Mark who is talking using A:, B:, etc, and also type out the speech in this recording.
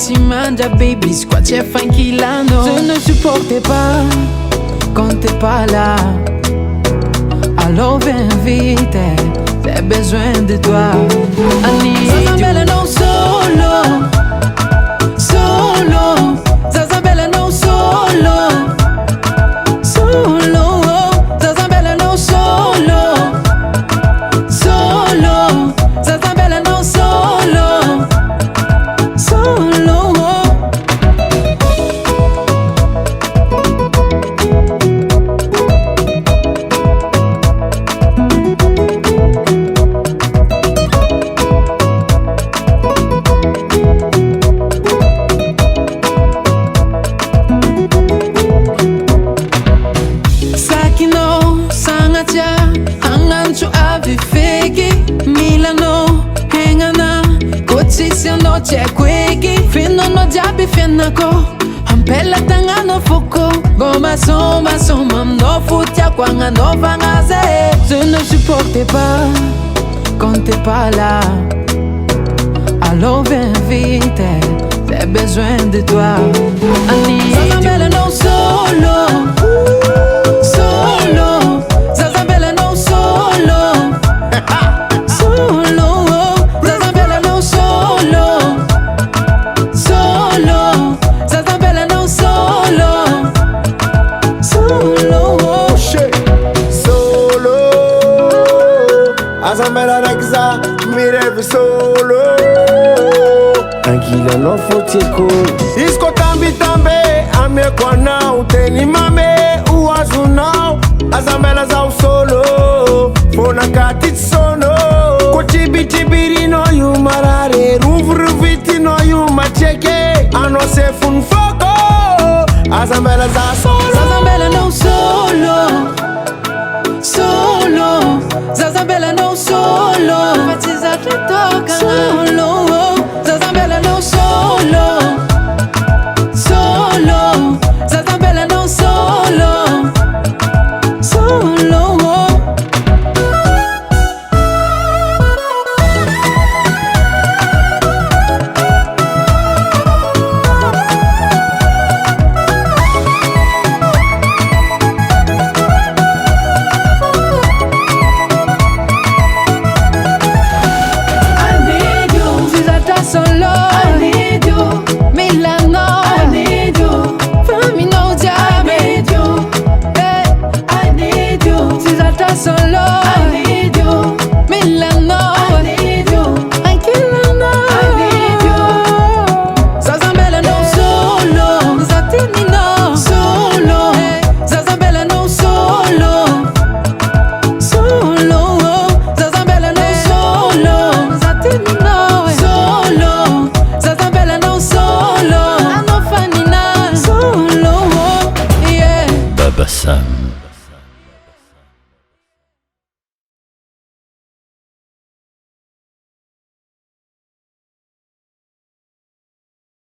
A: tu manges, baby, c'est quoi tu es funky là, non? Je ne supportais pas quand t'es pas là. Alors viens vite, j'ai besoin de toi. Zazabella non solo, solo. Zazabella non solo, solo. Zazabella non solo, solo. Zazabella non solo, solo. Milano, hengana, kotisiano chekwegi. Fino no jabi fianako, ampela tangano fuko. Goma soma soma, no futia kwanga no vangaze. Je ne supportais pas quand t'es pas là. Alors viens vite, j'ai besoin de toi. Zazabella non solo, solo. Zazabella non solo, solo. Zazabella non solo, solo. Zazabella non solo, solo.
B: Solo. Azambella Rexa, mirevi solo. Tranquila no futiko. Isko tambi tambe, ame kwa now. Teni mame, uwazu now. Azambella za solo. Fona katit sono. Kochibi chibiri no yu marare. Ruviti no yu macheke. Ano se fun foko. Azambella za solo.